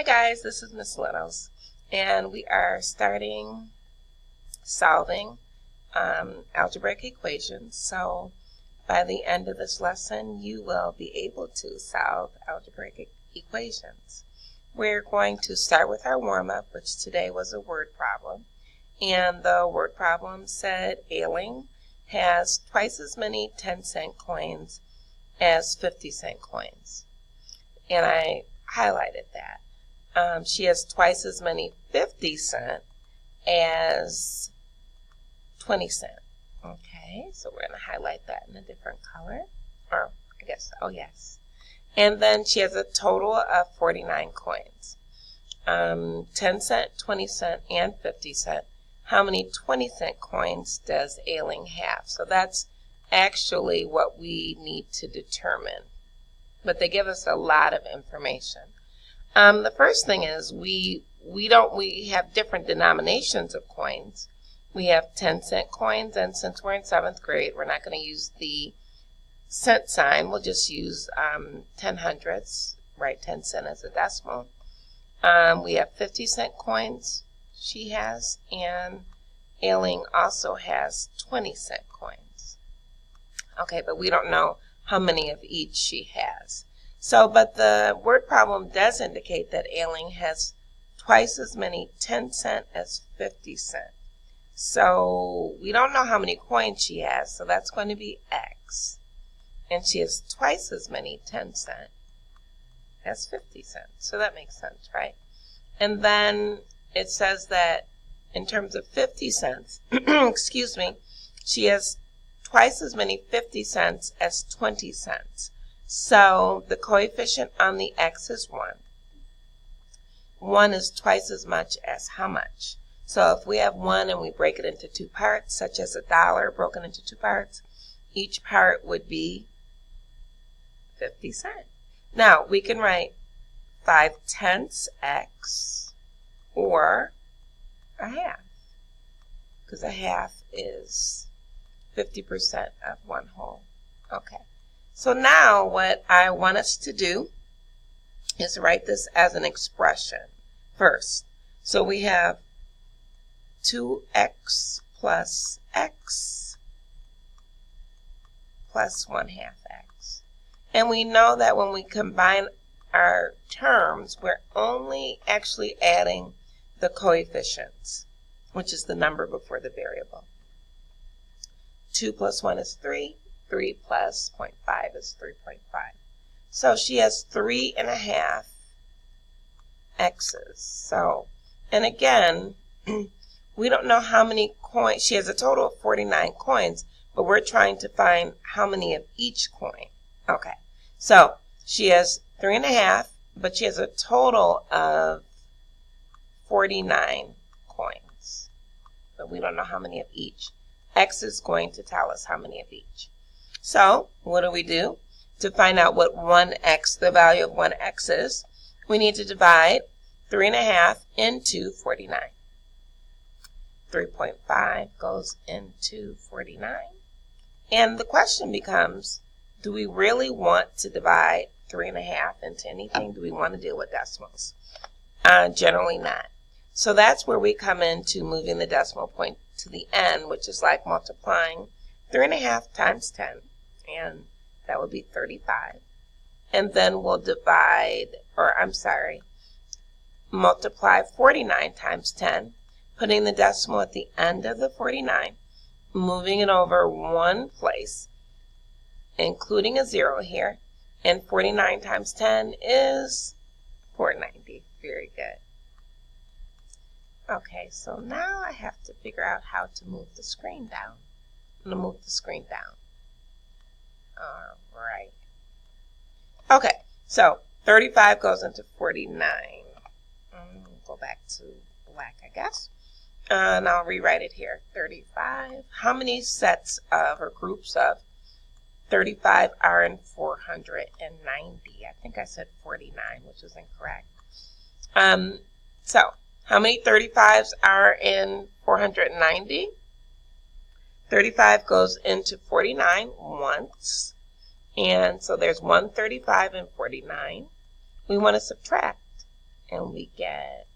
Hi guys, this is Miss Littles, and we are solving algebraic equations. So by the end of this lesson, you will be able to solve algebraic equations. We're going to start with our warm-up, which today was a word problem. And the word problem said Ailing has twice as many 10-cent coins as 50-cent coins. And I highlighted that. She has twice as many 50-cent as 20-cent. Okay, so we're going to highlight that in a different color. Or, I guess, oh yes. And then she has a total of 49 coins. 10 cent, 20 cent, and 50 cent. How many 20-cent coins does Ailing have? So that's actually what we need to determine. But they give us a lot of information. The first thing is we have different denominations of coins. We have 10-cent coins, and since we're in 7th grade, we're not going to use the cent sign. We'll just use 10 hundredths, right? 10 cent as a decimal. We have 50-cent coins she has, and Ailing also has 20-cent coins. Okay, but we don't know how many of each she has. So, but the word problem does indicate that Ailing has twice as many 10 cent as 50 cent. So, we don't know how many coins she has, so that's going to be X. And she has twice as many 10 cent as 50 cent. So that makes sense, right? And then it says that in terms of 50 cents, excuse me, she has twice as many 50 cents as 20 cents. So the coefficient on the X is 1. 1 is twice as much as how much? So if we have 1 and we break it into 2 parts, such as $1 broken into 2 parts, each part would be 50 cents. Now we can write 5/10 X or a half, because a half is 50% of 1 whole. Okay. So now what I want us to do is write this as an expression first. So we have 2x plus x plus 1/2 x. And we know that when we combine our terms, we're only actually adding the coefficients, which is the number before the variable. 2 plus 1 is 3. 3 plus 0.5 is 3.5. So she has 3.5 x's. So, and again, we don't know how many coins. She has a total of 49 coins, but we're trying to find how many of each coin. Okay, so she has 3.5, but she has a total of 49 coins, but we don't know how many of each. X is going to tell us how many of each. So, what do we do? To find out what 1x, the value of 1x is, we need to divide 3.5 into 49. 3.5 goes into 49. And the question becomes, do we really want to divide 3.5 into anything? Do we want to deal with decimals? Generally not. So that's where we come into moving the decimal point to the end, which is like multiplying 3.5 times 10. And that would be 35. And then we'll multiply 49 times 10, putting the decimal at the end of the 49, moving it over one place, including a 0 here, and 49 times 10 is 490. Very good. Okay, so now I have to figure out how to move the screen down. I'm going to move the screen down. All right. Okay, so 35 goes into 49. Go back to black, I guess. And I'll rewrite it here. 35. How many sets of, or groups of, 35 are in 490? I think I said 49, which is incorrect. So, how many 35s are in 490? 35 goes into 49 once. And so there's 135 and 49. We want to subtract. and we get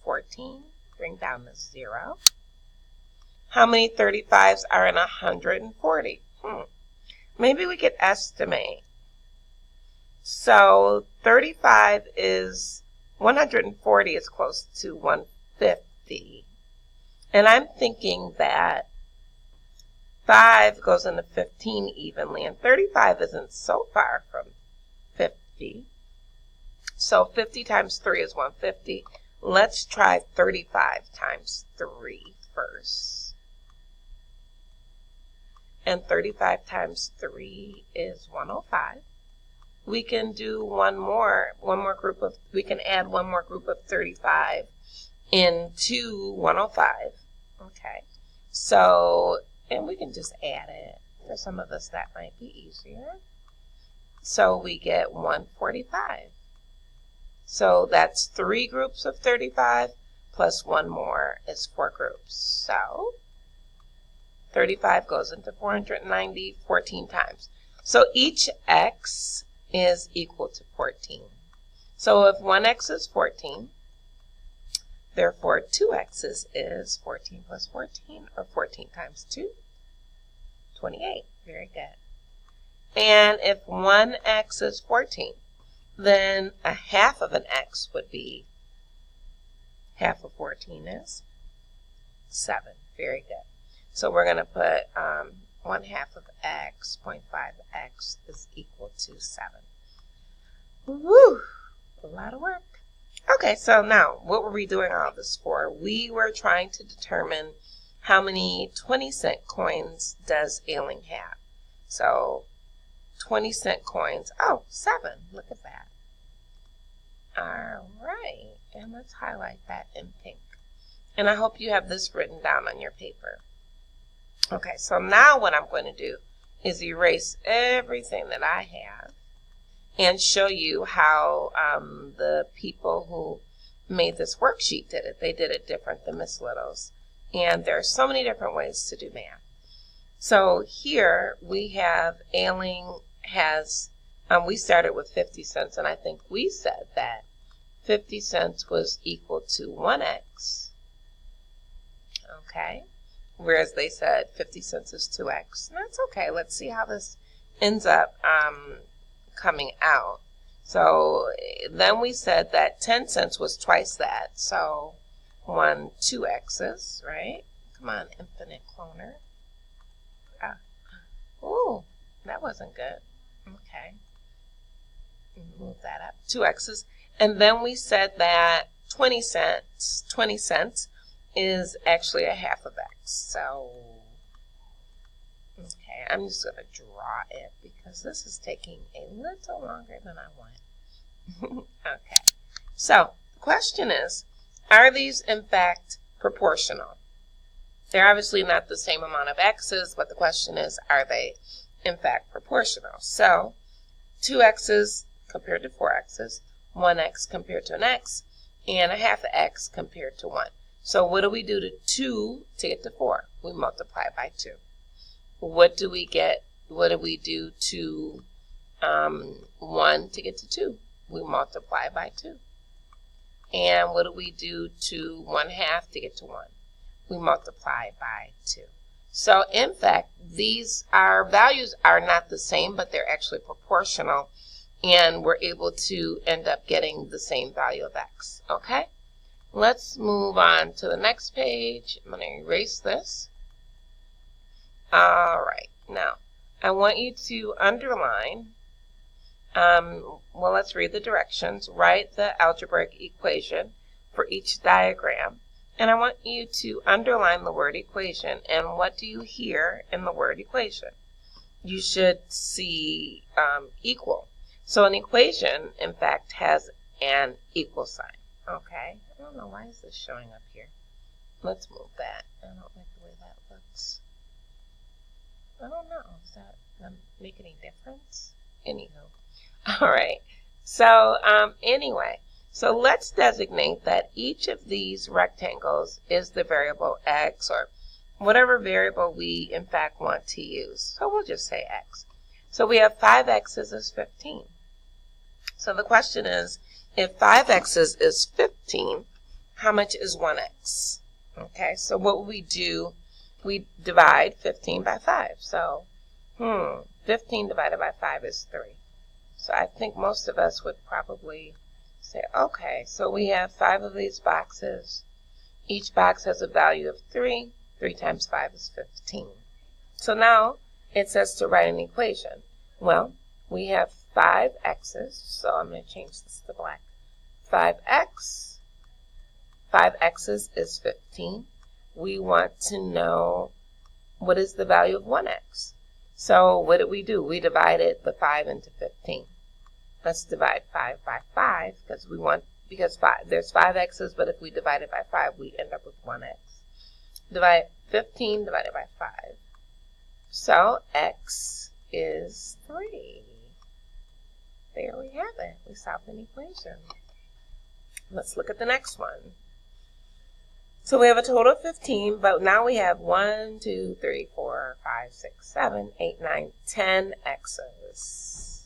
14. Bring down the 0. How many 35s are in 140? Maybe we could estimate. So 35 is 140 is close to 150. And I'm thinking that 5 goes into 15 evenly, and 35 isn't so far from 50. So 50 times 3 is 150. Let's try 35 times 3 first. And 35 times 3 is 105. We can do we can add one more group of 35 into 105. Okay. So, and we can just add it. For some of us, that might be easier. So we get 145. So that's 3 groups of 35 plus 1 more is 4 groups. So 35 goes into 490 14 times. So each x is equal to 14. So if 1x is 14, therefore 2x's is 14 plus 14, or 14 times 2, 28. Very good. And if 1x is 14, then a half of an x would be, half of 14 is 7. Very good. So we're going to put 1/2 of x, 0.5x is equal to 7. Woo! A lot of work. Okay, so now, what were we doing all this for? We were trying to determine how many 20-cent coins does Ailing have. So, 20-cent coins, 7, look at that. All right, and let's highlight that in pink. And I hope you have this written down on your paper. Okay, so now what I'm going to do is erase everything that I have and show you how the people who made this worksheet did it. They did it different than Miss Little's. And there are so many different ways to do math. So here we have Ailing has, we started with 50 cents, and I think we said that 50 cents was equal to 1x. Okay. Whereas they said 50 cents is 2x. And that's okay. Let's see how this ends up coming out. So then we said that 10 cents was twice that. So 2x's, right? Come on, infinite cloner. Ooh, that wasn't good. Okay. Move that up. 2x's. And then we said that 20 cents is actually a half of x. So, okay, I'm just going to draw it because this is taking a little longer than I want. Okay, so the question is, are these in fact proportional? They're obviously not the same amount of x's, but the question is, are they in fact proportional? So, 2x's compared to 4x's, 1x compared to an x, and a half of x compared to 1. So what do we do to 2 to get to 4? We multiply by 2. What do we get? What do we do to 1 to get to 2? We multiply by 2. And what do we do to 1/2 to get to 1? We multiply by 2. So in fact, our values are not the same, but they're actually proportional, and we're able to end up getting the same value of x. Okay? Let's move on to the next page. I'm going to erase this. All right. Now, I want you to underline. Well, let's read the directions. Write the algebraic equation for each diagram. And I want you to underline the word equation. And what do you hear in the word equation? You should see equal. So an equation, in fact, has an equal sign. Okay? I don't know, why is this showing up here? Let's move that. I don't like the way that looks. I don't know. Does that make any difference? Anywho. Alright. So, anyway. So let's designate that each of these rectangles is the variable x, or whatever variable we, in fact, want to use. So we'll just say x. So we have 5x's is 15. So the question is, if 5x's is 15, how much is 1x? Okay, so what we do, we divide 15 by 5. So, 15 divided by 5 is 3. So I think most of us would probably say, okay, so we have 5 of these boxes. Each box has a value of 3. 3 times 5 is 15. So now it says to write an equation. Well, we have 5x's, so I'm going to change this to black. 5x's is 15. We want to know what is the value of 1x. So what did we do? We divided the 5 into 15. Let's divide 5 by 5 because there's 5x's, but if we divide it by 5, we end up with 1x. Divide 15 divided by 5. So x is 3. There we have it. We solved an equation. Let's look at the next one. So we have a total of 15, but now we have 1, 2, 3, 4, 5, 6, 7, 8, 9, 10 x's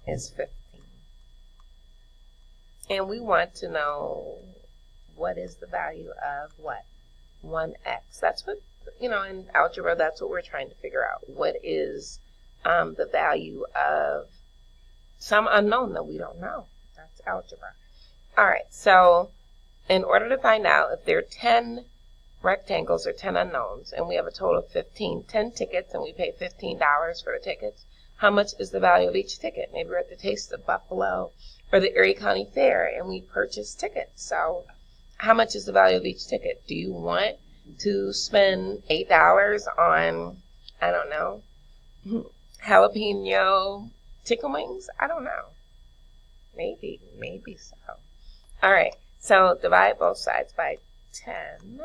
is 15. And we want to know what is the value of what? 1x. That's what, in algebra, that's what we're trying to figure out. What is the value of some unknown that we don't know? That's algebra. All right, so in order to find out if there are 10 rectangles or 10 unknowns, and we have a total of 10 tickets, and we pay $15 for the tickets, how much is the value of each ticket? Maybe we're at the Taste of Buffalo or the Erie County Fair, and we purchase tickets. So how much is the value of each ticket? Do you want to spend $8 on, I don't know, jalapeno chicken wings? I don't know. Maybe so. All right. So divide both sides by 10.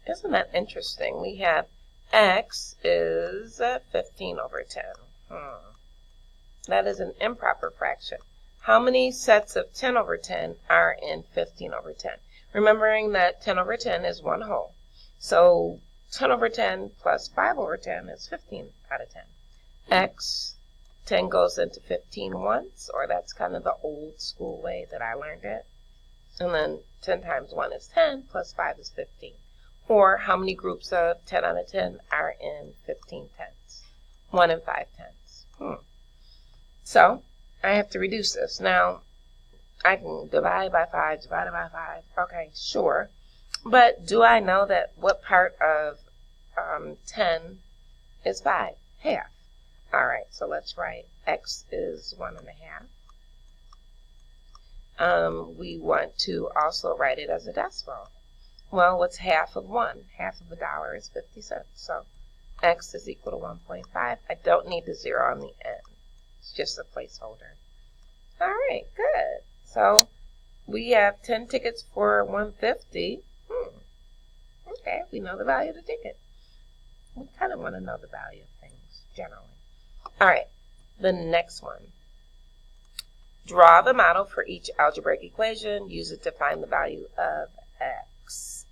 Isn't that interesting? We have x is 15 over 10. That is an improper fraction. How many sets of 10 over 10 are in 15 over 10? Remembering that 10 over 10 is one whole. So 10 over 10 plus 5 over 10 is 15 out of 10. X, 10 goes into 15 once, or that's kind of the old school way that I learned it. And then 10 times 1 is 10, plus 5 is 15. Or how many groups of 10 out of 10 are in 15 tenths? 1 and 5 tenths. So I have to reduce this. Now, I can divide by 5, divide by 5. Okay, sure. But do I know that what part of 10 is 5? Half. All right, so let's write x is 1.5. We want to also write it as a decimal. Well, what's half of 1? Half of $1 is 50 cents. So x is equal to 1.5. I don't need the 0 on the end. It's just a placeholder. All right, good. So we have 10 tickets for $1.50. Okay, we know the value of the ticket. We kind of want to know the value of things generally. All right, the next one. Draw the model for each algebraic equation. Use it to find the value of x.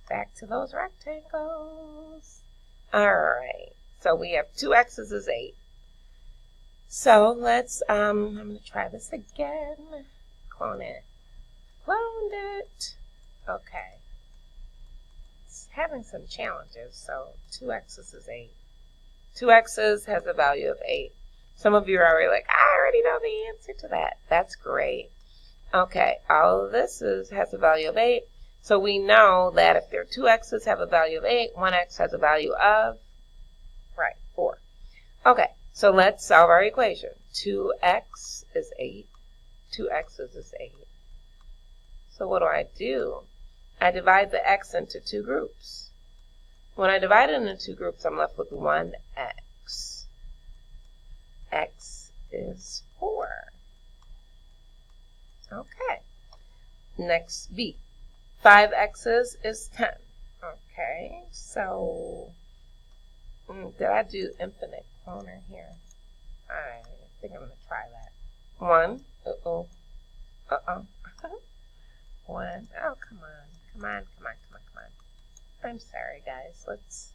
Back to those rectangles. All right, so we have 2x's is 8. So let's, I'm going to try this again. Clone it. Cloned it. Okay. It's having some challenges, so 2x's is 8. 2x's has a value of 8. Some of you are already like, I already know the answer to that. That's great. Okay, all of this has a value of 8. So we know that if there are 2 x's have a value of 8, 1x has a value of, 4. Okay, so let's solve our equation. 2x is 8. 2x's is 8. So what do? I divide the x into 2 groups. When I divide it into 2 groups, I'm left with 1x. X is 4. Okay. Next, B. 5 x's is 10. Okay, so did I do infinite cloner here? I think I'm going to try that. 1. 1. Oh, come on. I'm sorry, guys. Let's